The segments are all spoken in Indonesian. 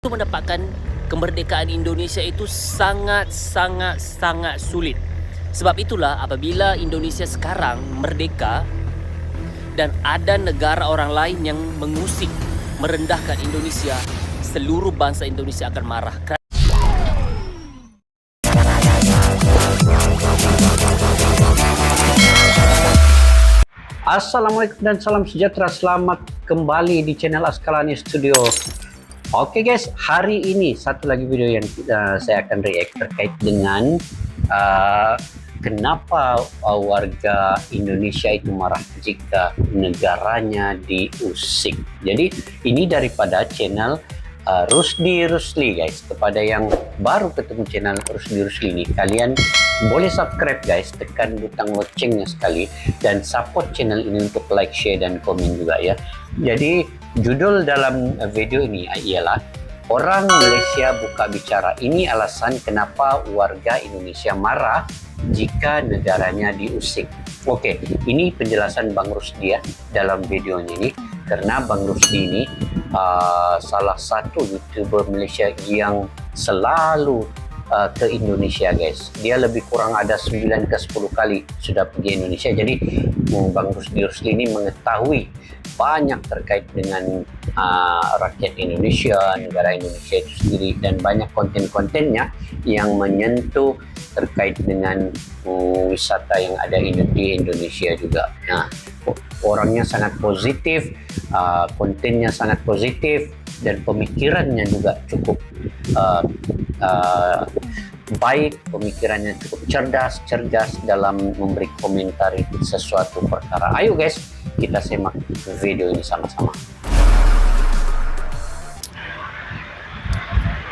Untuk mendapatkan kemerdekaan Indonesia itu sangat sulit. Sebab itulah apabila Indonesia sekarang merdeka dan ada negara orang lain yang mengusik, merendahkan Indonesia, seluruh bangsa Indonesia akan marah. Assalamualaikum dan salam sejahtera. Selamat kembali di channel Askalani Studio. Oke guys, hari ini satu lagi video yang saya akan react terkait dengan kenapa warga Indonesia itu marah jika negaranya diusik. Jadi ini daripada channel Rusdi Rusli guys. Kepada yang baru ketemu channel Rusdi Rusli ini, kalian boleh subscribe guys, tekan butang loncengnya sekali dan support channel ini untuk like, share dan komen juga ya. Jadi judul dalam video ini ialah Orang Malaysia Buka Bicara. Ini alasan kenapa warga Indonesia marah jika negaranya diusik. Oke, ini penjelasan Bang Rusdi ya dalam videonya ini, karena Bang Rusdi ini salah satu YouTuber Malaysia yang selalu ke Indonesia guys. Dia lebih kurang ada 9 ke 10 kali sudah pergi Indonesia. Jadi Bang Rusdi Rusli ini mengetahui banyak terkait dengan rakyat Indonesia, negara Indonesia itu sendiri, dan banyak konten-kontennya yang menyentuh terkait dengan wisata yang ada di Indonesia juga. Nah, orangnya sangat positif, kontennya sangat positif, dan pemikirannya juga cukup baik, pemikirannya cukup cerdas dalam memberi komentar sesuatu perkara. Ayo guys, kita simak video ini sama-sama.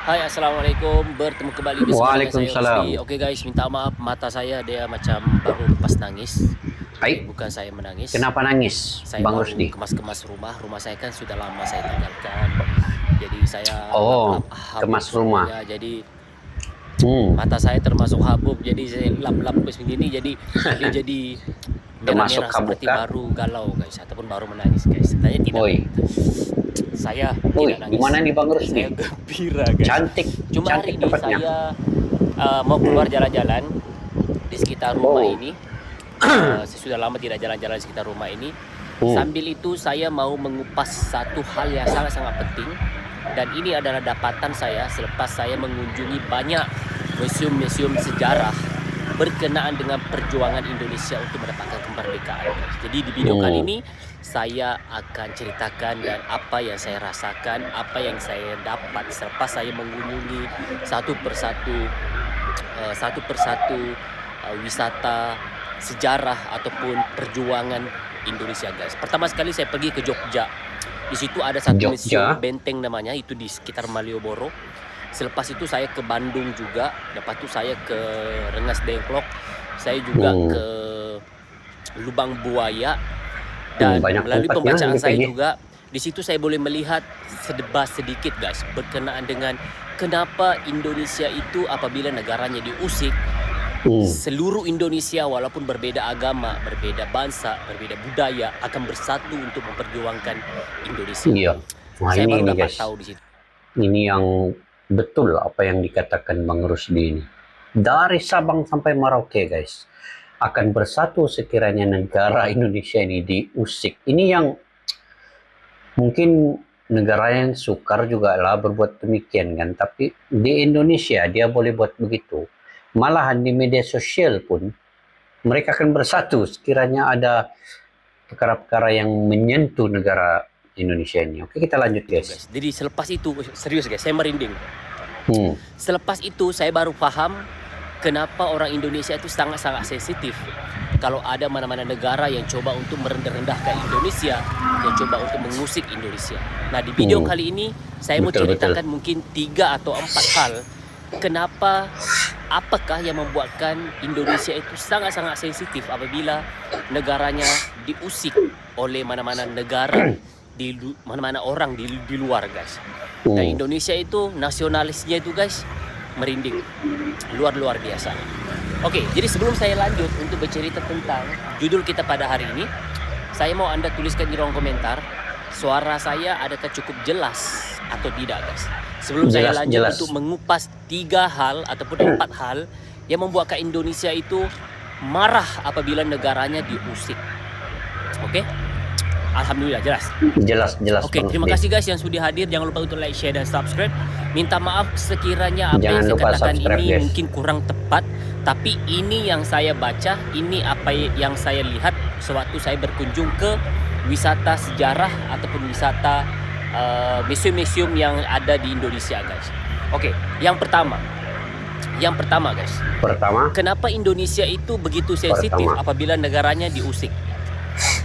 Hai, assalamualaikum, bertemu kembali di Waalaikumsalam. Oke guys, minta maaf, mata saya dia macam baru lepas nangis. Hai. Bukan saya menangis. Kenapa nangis, saya Bang baru Rusdi? kemas-kemas rumah saya kan sudah lama saya tinggalkan. Jadi saya kemas rumah. Jadi mata saya termasuk habuk, jadi saya lap-lap begini, jadi merah-merah seperti baru galau guys, ataupun baru menangis guys. Tanya tidak. Saya tidak nangis. Gimana nih Bang Rusdi? Saya gembira guys. Cantik. Cuma hari cantik ini tempatnya. saya mau keluar jalan-jalan di sekitar rumah ini. Saya sudah lama tidak jalan-jalan di sekitar rumah ini. Sambil itu saya mau mengupas satu hal yang sangat-sangat penting. Dan ini adalah dapatan saya selepas saya mengunjungi banyak museum-museum sejarah berkenaan dengan perjuangan Indonesia untuk mendapatkan kemerdekaan. Jadi di video kali ini saya akan ceritakan dan apa yang saya rasakan, apa yang saya dapat selepas saya mengunjungi satu persatu wisata sejarah ataupun perjuangan Indonesia guys. Pertama sekali saya pergi ke Jogja. Di situ ada satu museum benteng namanya, itu di sekitar Malioboro. Selepas itu saya ke Bandung juga. Lepas itu saya ke Rengas Dengklok. Saya juga ke Lubang Buaya. Dan melalui pembacaan saya juga, di situ saya boleh melihat sedikit guys berkenaan dengan kenapa Indonesia itu apabila negaranya diusik, seluruh Indonesia walaupun berbeda agama, berbeda bangsa, berbeda budaya akan bersatu untuk memperjuangkan Indonesia. Iya. Nah, saya baru dapat guys, tahu di situ. Ini yang betul apa yang dikatakan Bang Rusdi ini. Dari Sabang sampai Merauke guys akan bersatu sekiranya negara Indonesia ini diusik. Ini yang mungkin negara yang sukar juga lah berbuat demikian kan. Tapi di Indonesia dia boleh buat begitu. Malahan di media sosial pun mereka akan bersatu sekiranya ada perkara-perkara yang menyentuh negara Indonesia ini. Oke, kita lanjut guys. Jadi selepas itu, serius guys, saya merinding. Selepas itu saya baru paham kenapa orang Indonesia itu sangat-sangat sensitif kalau ada mana-mana negara yang coba untuk merendah-rendahkan Indonesia, yang coba untuk mengusik Indonesia. Nah, di video kali ini saya mau ceritakan mungkin 3 atau 4 hal kenapa, apakah yang membuatkan Indonesia itu sangat-sangat sensitif apabila negaranya diusik oleh mana-mana negara, di mana-mana orang di luar guys. Dan Indonesia itu nasionalisnya itu guys merinding, luar biasa. Oke, jadi sebelum saya lanjut untuk bercerita tentang judul kita pada hari ini, saya mau Anda tuliskan di ruang komentar, suara saya adakah cukup jelas atau tidak, guys? Sebelum saya lanjut untuk mengupas 3 hal ataupun 4 hal yang membuatkan Indonesia itu marah apabila negaranya diusik. Oke? Alhamdulillah, jelas. Jelas. Oke, terima kasih guys yang sudah hadir. Jangan lupa untuk like, share, dan subscribe. Minta maaf sekiranya apa yang saya katakan ini mungkin kurang tepat, tapi ini yang saya baca, ini apa yang saya lihat sewaktu saya berkunjung ke wisata sejarah ataupun wisata museum-museum yang ada di Indonesia, guys. Oke, yang pertama guys. Kenapa Indonesia itu begitu sensitif apabila negaranya diusik?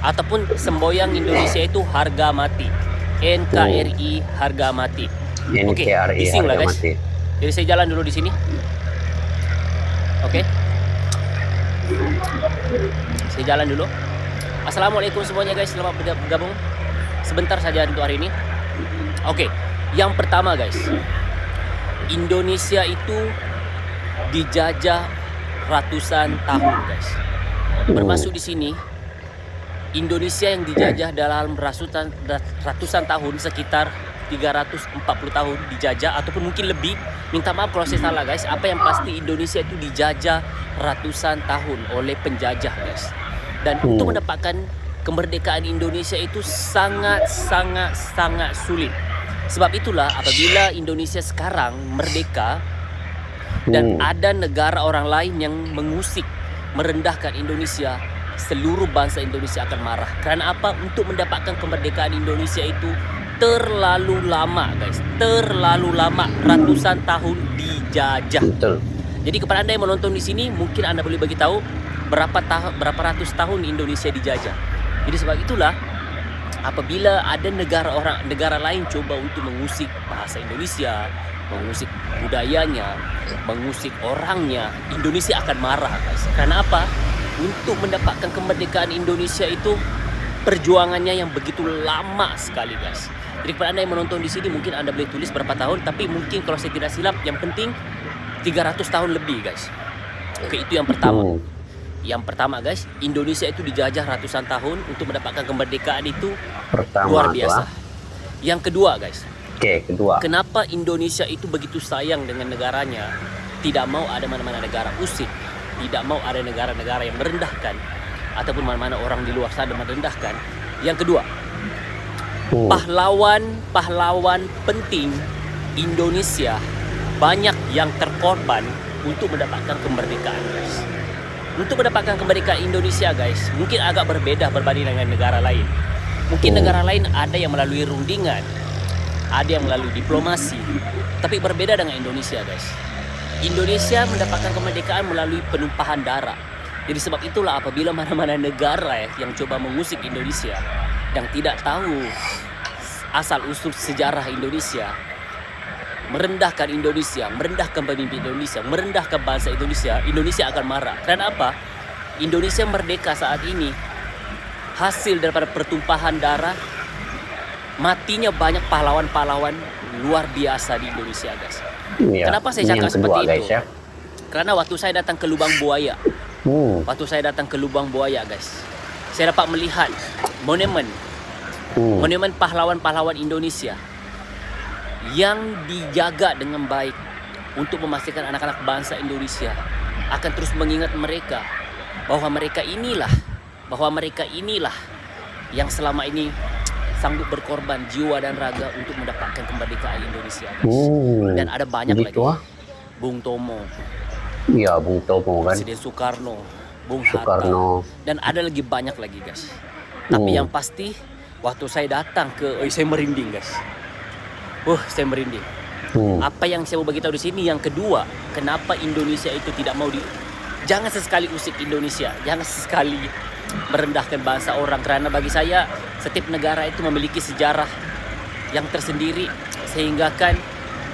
Ataupun semboyan Indonesia itu harga mati. NKRI harga mati. Oke, bising lah guys. Jadi saya jalan dulu di sini. Oke. Saya jalan dulu. Assalamualaikum semuanya guys, selamat bergabung. Sebentar saja untuk hari ini. Oke, yang pertama guys, Indonesia itu dijajah ratusan tahun guys. Bermasuk di sini Indonesia yang dijajah dalam ratusan tahun, sekitar 340 tahun dijajah ataupun mungkin lebih. Minta maaf kalau saya salah guys. Apa yang pasti Indonesia itu dijajah ratusan tahun oleh penjajah guys. Dan untuk mendapatkan kemerdekaan Indonesia itu sangat sulit. Sebab itulah apabila Indonesia sekarang merdeka dan ada negara orang lain yang mengusik, merendahkan Indonesia, seluruh bangsa Indonesia akan marah. Karena apa? Untuk mendapatkan kemerdekaan Indonesia itu terlalu lama guys. Terlalu lama, ratusan tahun dijajah. Betul. Jadi kepada Anda yang menonton di sini, mungkin Anda boleh bagi tahu berapa ratus tahun Indonesia dijajah. Jadi sebab itulah apabila ada negara lain coba untuk mengusik bahasa Indonesia, mengusik budayanya, mengusik orangnya, Indonesia akan marah guys. Karena apa? Untuk mendapatkan kemerdekaan Indonesia itu perjuangannya yang begitu lama sekali guys. Jadi kepada Anda yang menonton di sini, mungkin Anda boleh tulis berapa tahun, tapi mungkin kalau saya tidak silap, yang penting 300 tahun lebih guys. Oke, itu yang pertama. Yang pertama guys, Indonesia itu dijajah ratusan tahun. Untuk mendapatkan kemerdekaan itu luar biasa. Yang kedua guys, kenapa Indonesia itu begitu sayang dengan negaranya, tidak mau ada mana-mana negara usik, tidak mau ada negara-negara yang merendahkan ataupun mana-mana orang di luar sana merendahkan. Yang kedua, pahlawan penting Indonesia banyak yang terkorban untuk mendapatkan kemerdekaan guys. Untuk mendapatkan kemerdekaan Indonesia guys, mungkin agak berbeda berbanding dengan negara lain. Mungkin negara lain ada yang melalui rundingan, ada yang melalui diplomasi, tapi berbeda dengan Indonesia guys. Indonesia mendapatkan kemerdekaan melalui penumpahan darah. Jadi sebab itulah apabila mana-mana negara yang coba mengusik Indonesia dan tidak tahu asal-usul sejarah Indonesia, merendahkan Indonesia, merendahkan pemimpin Indonesia, merendahkan bangsa Indonesia, Indonesia akan marah. Karena apa? Indonesia merdeka saat ini hasil daripada pertumpahan darah, matinya banyak pahlawan-pahlawan luar biasa di Indonesia guys. Ya, kenapa saya cakap seperti itu? Guys, ya? Karena waktu saya datang ke Lubang Buaya, guys, saya dapat melihat monumen pahlawan-pahlawan Indonesia yang dijaga dengan baik untuk memastikan anak-anak bangsa Indonesia akan terus mengingat mereka bahwa mereka inilah yang selama ini sanggup berkorban jiwa dan raga untuk mendapatkan kemerdekaan Indonesia guys. Dan ada banyak lagi. Bung Tomo. Iya, Bung Tomo kan. Presiden Soekarno, Bung Hatta. Dan ada lagi banyak lagi guys. Tapi yang pasti waktu saya datang ke saya merinding guys. Saya merinding. Apa yang saya mau bagi tahu di sini, yang kedua, kenapa Indonesia itu tidak mau jangan sesekali usik Indonesia, jangan sesekali merendahkan bangsa orang. Karena bagi saya setiap negara itu memiliki sejarah yang tersendiri, sehingga kan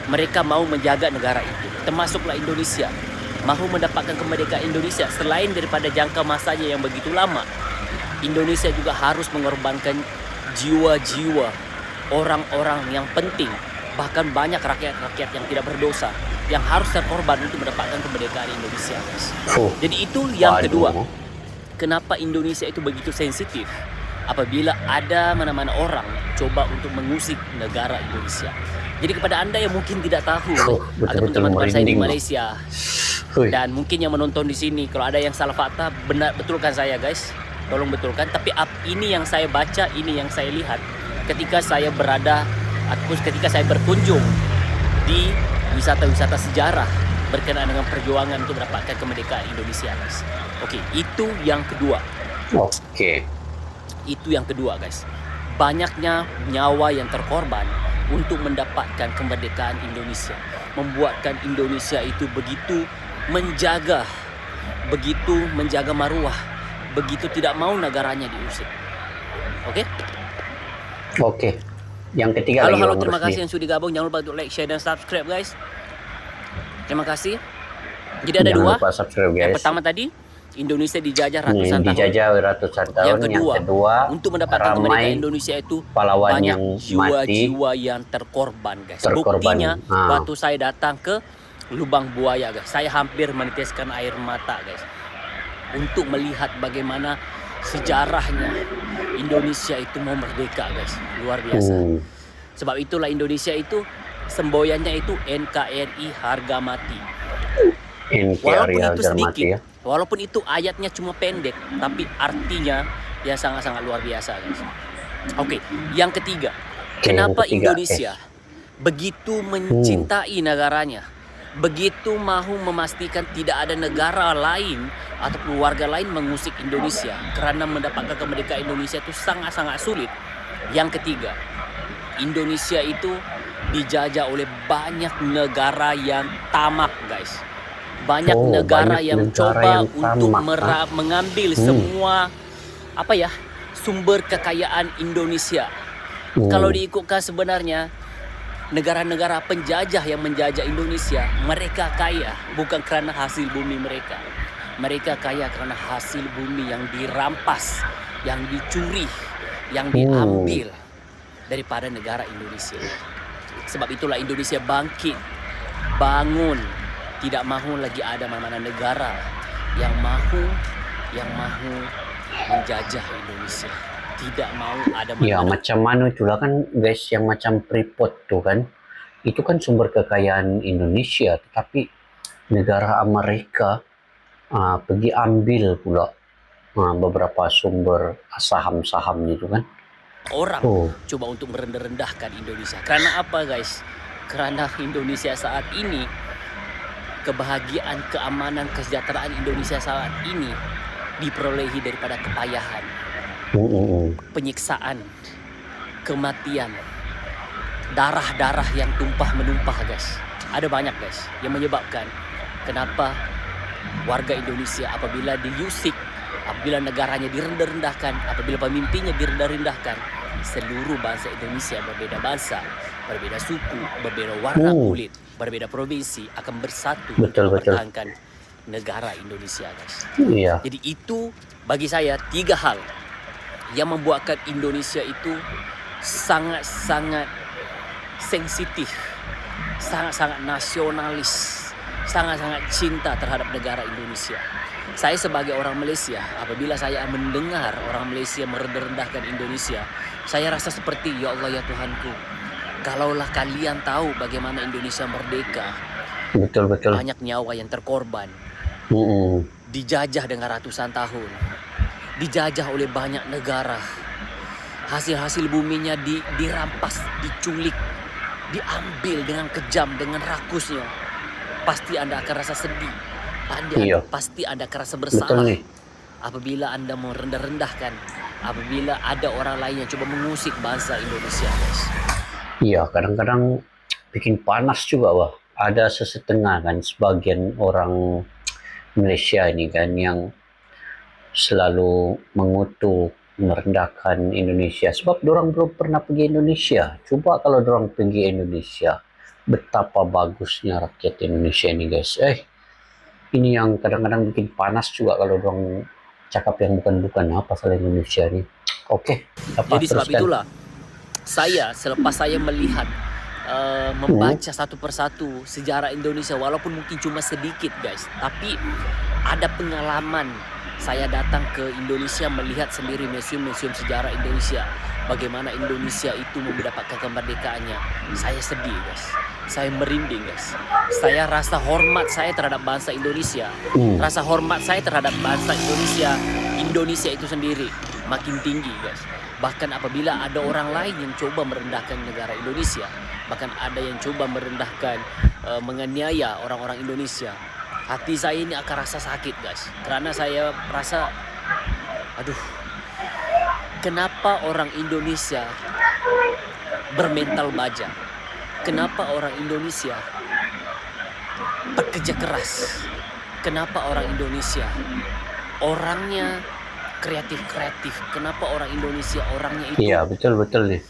mereka mau menjaga negara itu. Termasuklah Indonesia mau mendapatkan kemerdekaan Indonesia. Selain daripada jangka masanya yang begitu lama, Indonesia juga harus mengorbankan jiwa-jiwa orang-orang yang penting, bahkan banyak rakyat-rakyat yang tidak berdosa yang harus terkorban untuk mendapatkan kemerdekaan Indonesia guys. Jadi itu yang kedua, kenapa Indonesia itu begitu sensitif apabila ada mana-mana orang coba untuk mengusik negara Indonesia. Jadi kepada Anda yang mungkin tidak tahu ataupun betul-betul teman-teman saya di merinding. Malaysia Hui. dan mungkin yang menonton di sini, kalau ada yang salah fakta, benar betulkan saya guys, tolong betulkan. Tapi ini yang saya baca, ini yang saya lihat ketika saya berada ataupun ketika saya berkunjung di wisata-wisata sejarah berkenaan dengan perjuangan untuk mendapatkan kemerdekaan Indonesia guys. Oke, itu yang kedua. Oke. Itu yang kedua guys. Banyaknya nyawa yang terkorban untuk mendapatkan kemerdekaan Indonesia, membuatkan Indonesia itu begitu menjaga maruah, begitu tidak mau negaranya diusik. Oke? Oke. Yang ketiga Halo, lagi Bang terima Rusdi. kasih yang sudah gabung. Jangan lupa untuk like, share dan subscribe guys. Terima kasih. Jadi ada Jangan dua. lupa subscribe guys. Yang pertama tadi, Indonesia dijajah ratusan tahun. Dijajah ratusan tahun. Yang kedua, untuk mendapatkan kemerdekaan ramai Indonesia itu pahlawan banyak yang jiwa-jiwa yang terkorban guys. Terkorban. Buktinya Ah. waktu saya datang ke Lubang Buaya guys, saya hampir meneteskan air mata guys untuk melihat bagaimana sejarahnya Indonesia itu mau merdeka guys. Luar biasa. Sebab itulah Indonesia itu semboyannya itu NKRI harga mati. Walaupun NKRI itu harga sedikit, mati ya. walaupun itu ayatnya cuma pendek, tapi artinya ya sangat-sangat luar biasa guys. Oke, yang ketiga, Oke, yang kenapa ketiga, Indonesia begitu mencintai negaranya, begitu mahu memastikan tidak ada negara lain atau keluarga lain mengusik Indonesia karena mendapatkan kemerdekaan Indonesia itu sangat-sangat sulit. Yang ketiga, Indonesia itu dijajah oleh banyak negara yang tamak guys. Banyak negara banyak yang negara coba yang untuk tamak, mengambil semua sumber kekayaan Indonesia. Kalau diikutkan sebenarnya negara-negara penjajah yang menjajah Indonesia, mereka kaya bukan karena hasil bumi mereka. Mereka kaya karena hasil bumi yang dirampas, yang dicuri, yang diambil daripada negara Indonesia. Sebab itulah Indonesia bangkit, bangun, tidak mahu lagi ada mana-mana negara yang mahu menjajah Indonesia. Tidak mau ada Ya mana-mana. macam mana itulah kan guys, yang macam Freeport tuh kan, itu kan sumber kekayaan Indonesia, tetapi negara Amerika pergi ambil pula beberapa sumber saham-saham itu kan. Orang coba untuk merendah-rendahkan Indonesia. Karena apa guys? Karena Indonesia saat ini, kebahagiaan, keamanan, kesejahteraan Indonesia saat ini diperolehi daripada kepayahan, penyiksaan, kematian, darah-darah yang tumpah menumpah guys. Ada banyak guys yang menyebabkan kenapa warga Indonesia apabila diusik, apabila negaranya direndah-rendahkan, apabila pemimpinnya direndah-rendahkan, seluruh bangsa Indonesia, berbeda bangsa, berbeda suku, berbeda warna kulit, berbeda provinsi akan bersatu untuk mempertahankan negara Indonesia guys. Iya. Jadi itu bagi saya 3 hal yang membuatkan Indonesia itu sangat-sangat sensitif, sangat-sangat nasionalis, sangat-sangat cinta terhadap negara Indonesia. Saya sebagai orang Malaysia, apabila saya mendengar orang Malaysia merendah-rendahkan Indonesia, saya rasa seperti, ya Allah ya Tuhanku, kalaulah kalian tahu bagaimana Indonesia merdeka, Betul-betul. banyak nyawa yang terkorban, dijajah dengan ratusan tahun, dijajah oleh banyak negara, hasil-hasil buminya dirampas, diculik, diambil dengan kejam, dengan rakusnya. Pasti Anda akan rasa sedih, pasti Anda akan rasa bersalah. Betul nih. Apabila Anda mau rendah-rendahkan, apabila ada orang lain yang coba mengusik bangsa Indonesia guys. Iya, kadang-kadang bikin panas juga wah. Ada sesetengah kan, sebagian orang Malaysia ini kan yang selalu mengutuk, merendahkan Indonesia sebab dorang belum pernah pergi Indonesia. Coba kalau dorang pergi Indonesia, betapa bagusnya rakyat Indonesia ini guys. Ini yang kadang-kadang bikin panas juga kalau dorang cakap yang bukan-bukan apa pasal Indonesia ini. Oke, jadi sebab itulah selepas saya melihat membaca satu persatu sejarah Indonesia, walaupun mungkin cuma sedikit guys, tapi ada pengalaman saya datang ke Indonesia, melihat sendiri museum-museum sejarah Indonesia, bagaimana Indonesia itu mendapatkan kemerdekaannya, saya sedih guys. Saya merinding guys. Saya rasa hormat saya terhadap bangsa Indonesia, rasa hormat saya terhadap bangsa Indonesia itu sendiri makin tinggi guys. Bahkan apabila ada orang lain yang coba merendahkan negara Indonesia, bahkan ada yang coba merendahkan, menganiaya orang-orang Indonesia, hati saya ini akan rasa sakit guys. Karena saya rasa, aduh, kenapa orang Indonesia bermental baja? Kenapa orang Indonesia bekerja keras? Kenapa orang Indonesia orangnya kreatif? Kenapa orang Indonesia orangnya itu Iya, betul nih.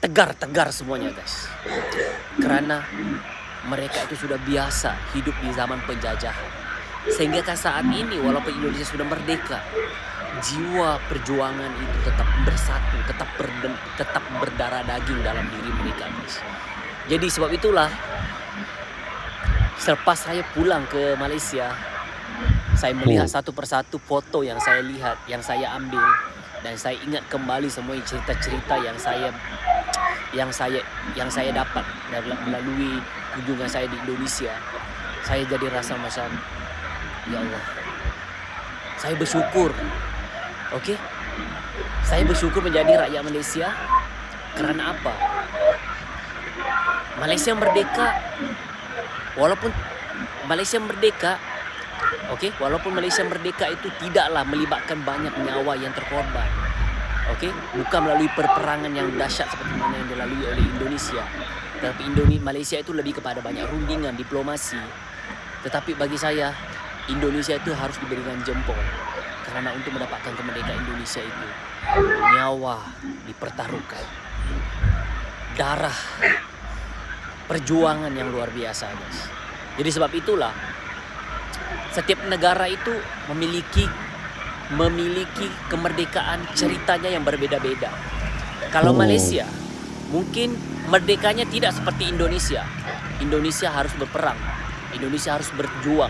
tegar semuanya guys? Karena mereka itu sudah biasa hidup di zaman penjajahan. Sehingga saat ini walaupun Indonesia sudah merdeka, jiwa perjuangan itu tetap bersatu, tetap berdarah daging dalam diri mereka guys. Jadi sebab itulah selepas saya pulang ke Malaysia, saya melihat satu persatu foto yang saya lihat, yang saya ambil, dan saya ingat kembali semua cerita-cerita yang saya dapat melalui kunjungan saya di Indonesia. Saya jadi rasa macam, ya Allah, saya bersyukur. Oke? Saya bersyukur menjadi rakyat Malaysia. Karena apa? Malaysia merdeka, walaupun Malaysia merdeka itu tidaklah melibatkan banyak nyawa yang terkorban. Bukan melalui perperangan yang dahsyat seperti mana yang dilalui oleh Indonesia. Tapi Malaysia itu lebih kepada banyak rundingan diplomasi. Tetapi bagi saya, Indonesia itu harus diberikan jempol. Karena untuk mendapatkan kemerdekaan Indonesia itu, nyawa dipertaruhkan, darah, perjuangan yang luar biasa guys. Jadi sebab itulah setiap negara itu memiliki kemerdekaan ceritanya yang berbeda-beda. Kalau Malaysia mungkin merdekanya tidak seperti Indonesia. Indonesia harus berperang, Indonesia harus berjuang,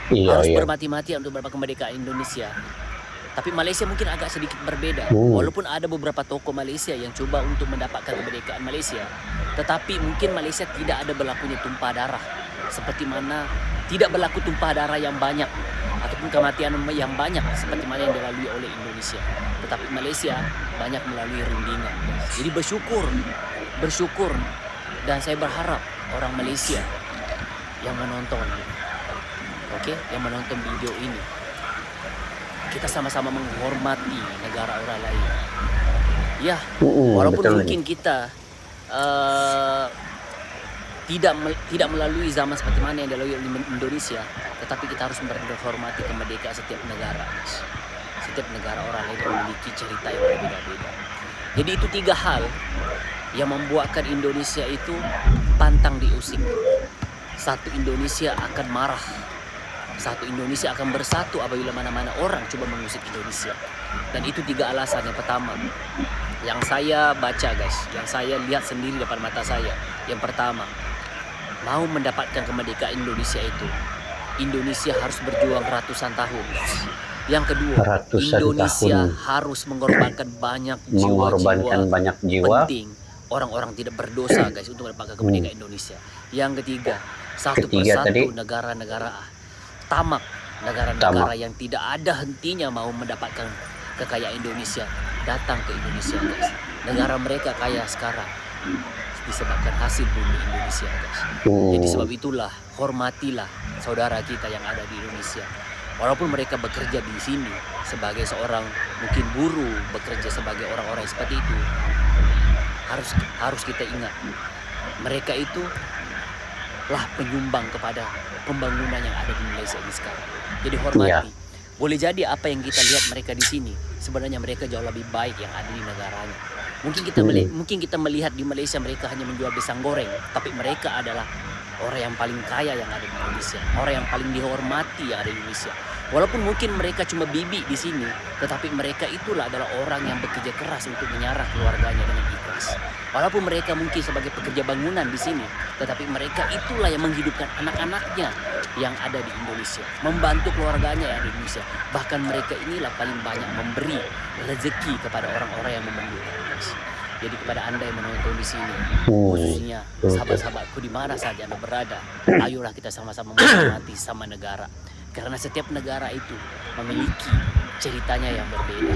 harus bermati-mati untuk mendapatkan kemerdekaan Indonesia. Tapi Malaysia mungkin agak sedikit berbeda. Walaupun ada beberapa tokoh Malaysia yang coba untuk mendapatkan kemerdekaan Malaysia, tetapi mungkin Malaysia tidak ada berlakunya tumpah darah, seperti mana tidak berlaku tumpah darah yang banyak ataupun kematian yang banyak seperti mana yang dilalui oleh Indonesia. Tetapi Malaysia banyak melalui rundingan. Jadi bersyukur, dan saya berharap orang Malaysia yang menonton, yang menonton video ini, kita sama-sama menghormati negara orang lain. Ya, walaupun mungkin kita tidak melalui zaman seperti mana yang dilalui oleh Indonesia, tetapi kita harus menghormati kemerdekaan setiap negara. Setiap negara orang lain memiliki cerita yang berbeda-beda. Jadi itu 3 hal yang membuatkan Indonesia itu pantang diusik. 1, Indonesia akan marah. 1, Indonesia akan bersatu apabila mana-mana orang coba mengusik Indonesia. Dan itu 3 alasan. Yang pertama, yang saya baca guys, yang saya lihat sendiri depan mata saya. Yang pertama, mau mendapatkan kemerdekaan Indonesia itu, Indonesia harus berjuang ratusan tahun. Yang kedua, Indonesia harus mengorbankan banyak jiwa penting, orang-orang tidak berdosa guys, untuk mendapatkan kemerdekaan Indonesia. Yang ketiga, satu persatu negara-negara tamak, negara-negara yang tidak ada hentinya mau mendapatkan kekayaan Indonesia datang ke Indonesia guys. Negara mereka kaya sekarang disebabkan hasil bumi Indonesia guys. Jadi sebab itulah, hormatilah saudara kita yang ada di Indonesia. Walaupun mereka bekerja di sini sebagai seorang mungkin buruh, bekerja sebagai orang-orang seperti itu, harus kita ingat, mereka itu lah penyumbang kepada pembangunan yang ada di Malaysia ini sekarang. Jadi hormati. Boleh jadi apa yang kita lihat mereka di sini, sebenarnya mereka jauh lebih baik yang ada di negaranya. Mungkin kita melihat di Malaysia mereka hanya menjual pisang goreng, tapi mereka adalah orang yang paling kaya yang ada di Indonesia, orang yang paling dihormati yang ada di Indonesia. Walaupun mungkin mereka cuma bibi di sini, tetapi mereka itulah adalah orang yang bekerja keras untuk menyarah keluarganya dengan ikhlas. Walaupun mereka mungkin sebagai pekerja bangunan di sini, tetapi mereka itulah yang menghidupkan anak-anaknya yang ada di Indonesia, membantu keluarganya yang ada di Indonesia. Bahkan mereka inilah paling banyak memberi rezeki kepada orang-orang yang memerlukan. guys. Jadi kepada Anda yang menonton di sini, khususnya sahabat-sahabatku di mana saja Anda berada, ayolah kita sama-sama menghormati sama negara. Karena setiap negara itu memiliki ceritanya yang berbeda.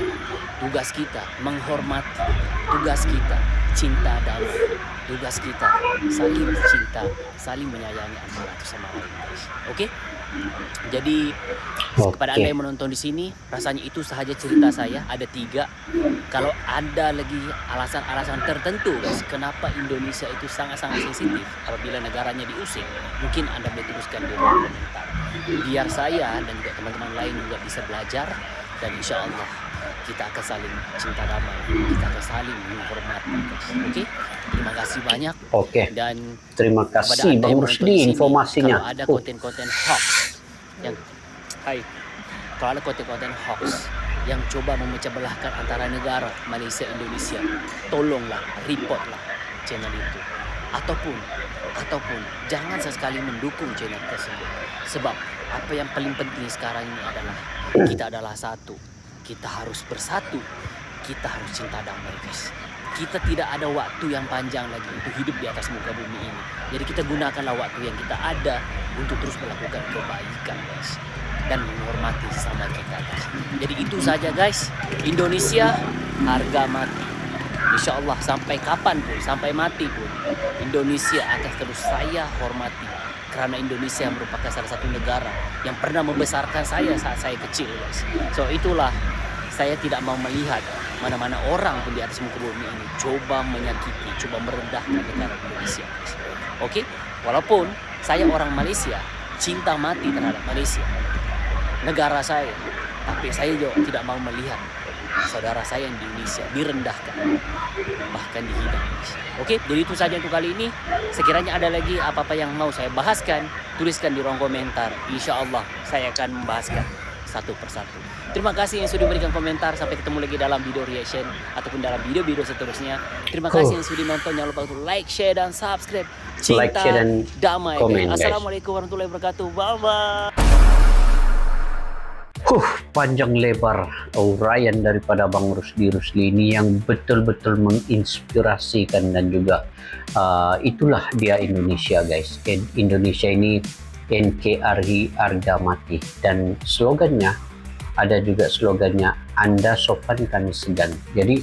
Tugas kita menghormati, tugas kita cinta damai, tugas kita saling cinta, saling menyayangi antara satu sama lain. Oke? Jadi kepada Anda yang menonton di sini, rasanya itu sahaja cerita saya. Ada 3. Kalau ada lagi alasan-alasan tertentu guys, kenapa Indonesia itu sangat-sangat sensitif apabila negaranya diusik, mungkin Anda boleh tuliskan di kolom komentar. Biar saya dan juga teman-teman lain juga bisa belajar, dan insya Allah kita akan saling cinta damai, kita akan saling menghormati guys. Oke? Terima kasih banyak. Dan terima kasih Bang Rusdi informasinya. Kalau ada konten-konten hoax yang kalau ada konten-konten hoax yang coba memecah belahkan antara negara Malaysia Indonesia, tolonglah reportlah channel itu, ataupun jangan sesekali mendukung channel tersebut. Sebab apa yang paling penting sekarang ini adalah kita adalah satu, kita harus bersatu, kita harus cinta damai guys. Kita tidak ada waktu yang panjang lagi untuk hidup di atas muka bumi ini. Jadi kita gunakanlah waktu yang kita ada untuk terus melakukan kebaikan guys, dan menghormati sesama kita guys. Jadi itu saja guys. Indonesia harga mati. Insya Allah sampai kapan pun, sampai mati pun, Indonesia akan terus saya hormati. Karena Indonesia merupakan salah satu negara yang pernah membesarkan saya saat saya kecil guys. So itulah, saya tidak mau melihat mana-mana orang pun di atas muka bumi ini coba menyakiti, coba merendahkan negara Indonesia guys. Oke? Walaupun saya orang Malaysia, cinta mati terhadap Malaysia, negara saya, tapi saya juga tidak mau melihat saudara saya yang di Indonesia direndahkan, bahkan dihina. Oke, jadi itu saja untuk kali ini. Sekiranya ada lagi apa-apa yang mau saya bahaskan, tuliskan di ruang komentar. Insya Allah saya akan membahaskan satu persatu. Terima kasih yang sudah memberikan komentar. Sampai ketemu lagi dalam video reaction ataupun dalam video-video seterusnya. Terima kasih yang sudah nonton. Jangan lupa untuk like, share, dan subscribe. Cinta damai. Assalamualaikum warahmatullahi wabarakatuh. Bye-bye. Panjang lebar uraian daripada Bang Rusdi ini yang betul-betul menginspirasikan, dan juga itulah dia Indonesia guys. Indonesia ini NKRI harga mati, dan slogannya ada juga slogannya Anda sopan kami segan. Jadi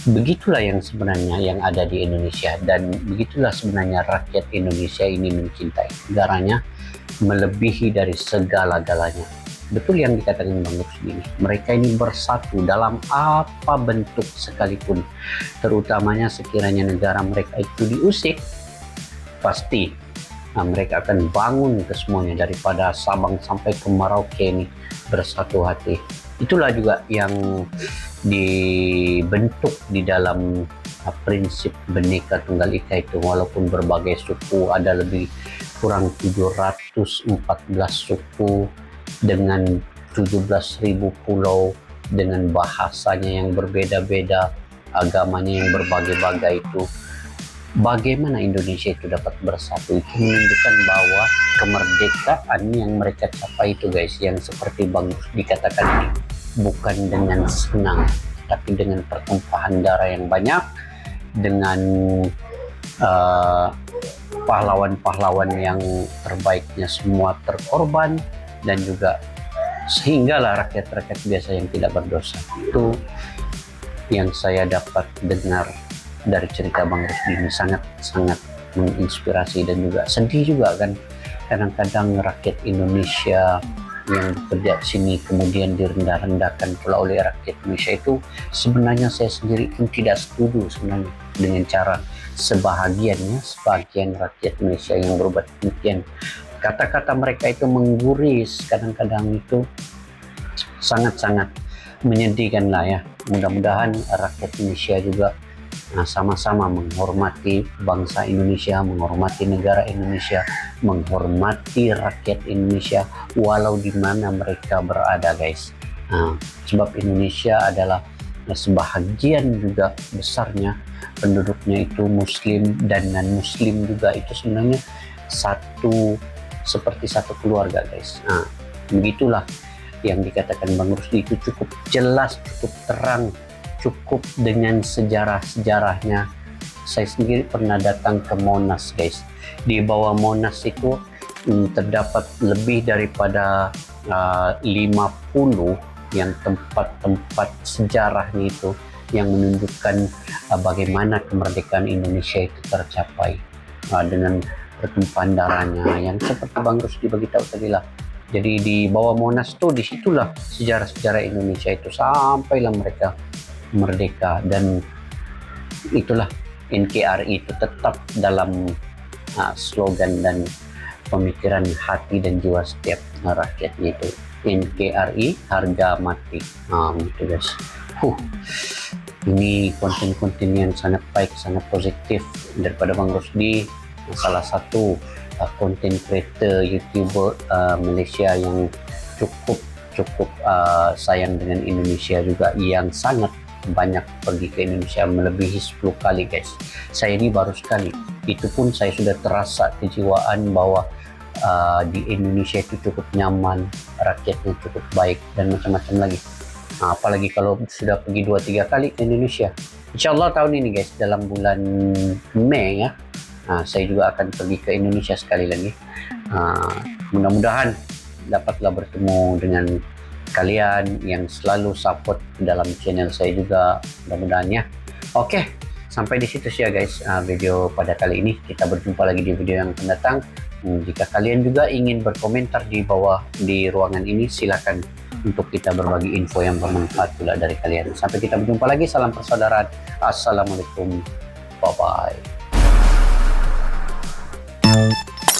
begitulah yang sebenarnya yang ada di Indonesia, dan begitulah sebenarnya rakyat Indonesia ini mencintai negaranya melebihi dari segala-galanya. Betul yang dikatakan Bang Rusdi ini, mereka ini bersatu dalam apa bentuk sekalipun, terutamanya sekiranya negara mereka itu diusik, pasti mereka akan bangun ke semuanya daripada Sabang sampai ke Merauke ini bersatu hati. Itulah juga yang dibentuk di dalam prinsip Bhinneka Tunggal Ika itu. Walaupun berbagai suku, ada lebih kurang 714 suku dengan 17.000 pulau, dengan bahasanya yang berbeda-beda, agamanya yang berbagai-bagai itu. Bagaimana Indonesia itu dapat bersatu? Itu menunjukkan bahwa kemerdekaan yang mereka capai itu guys, yang seperti Bang dikatakan ini, bukan dengan senang, tapi dengan pertumpahan darah yang banyak, dengan pahlawan-pahlawan yang terbaiknya semua terkorban, dan juga sehinggalah rakyat-rakyat biasa yang tidak berdosa. Itu yang saya dapat dengar dari cerita Bang Rusdi ini, sangat-sangat menginspirasi, dan juga sedih juga kan. Kadang-kadang rakyat Indonesia yang bekerja di sini kemudian direndah-rendahkan pula oleh rakyat Indonesia. Itu sebenarnya saya sendiri pun tidak setuju sebenarnya dengan cara sebagian rakyat Indonesia yang berbuat demikian. Kata-kata mereka itu mengguris, kadang-kadang itu sangat-sangat menyedihkan lah ya. Mudah-mudahan rakyat Indonesia juga sama-sama menghormati bangsa Indonesia, menghormati negara Indonesia, menghormati rakyat Indonesia walau di mana mereka berada guys. Sebab Indonesia adalah sebahagian juga besarnya penduduknya itu Muslim dan non-Muslim juga, itu sebenarnya seperti satu keluarga guys. Begitulah yang dikatakan Bang Rusdi itu cukup jelas, cukup terang, cukup dengan sejarah-sejarahnya. Saya sendiri pernah datang ke Monas, guys. Di bawah Monas itu terdapat lebih daripada 50 yang tempat-tempat sejarahnya itu yang menunjukkan bagaimana kemerdekaan Indonesia itu tercapai dengan pertumpahan darahnya yang seperti Bang Rusdi beritahu tadi lah. Jadi di bawah Monas tuh disitulah sejarah-sejarah Indonesia itu sampailah mereka merdeka, dan itulah NKRI itu tetap dalam slogan dan pemikiran hati dan jiwa setiap rakyatnya itu. NKRI harga mati. Gitu guys. Ini konten-konten yang sangat baik, sangat positif daripada Bang Rusdi, salah satu konten creator YouTuber Malaysia yang cukup sayang dengan Indonesia juga, yang sangat banyak pergi ke Indonesia, melebihi 10 kali guys. Saya ini baru sekali, itu pun saya sudah terasa kejiwaan bahwa di Indonesia itu cukup nyaman, rakyatnya cukup baik, dan macam-macam lagi. Apalagi kalau sudah pergi 2-3 kali ke Indonesia. Insyaallah tahun ini guys, dalam bulan Mei ya, saya juga akan pergi ke Indonesia sekali lagi. Mudah-mudahan dapatlah bertemu dengan kalian yang selalu support dalam channel saya juga, mudah-mudahan ya. Oke, sampai di situ sih ya guys video pada kali ini. Kita berjumpa lagi di video yang akan datang. Jika kalian juga ingin berkomentar di bawah di ruangan ini, silakan untuk kita berbagi info yang bermanfaat pula dari kalian. Sampai kita berjumpa lagi, salam persaudaraan. Assalamualaikum, bye bye.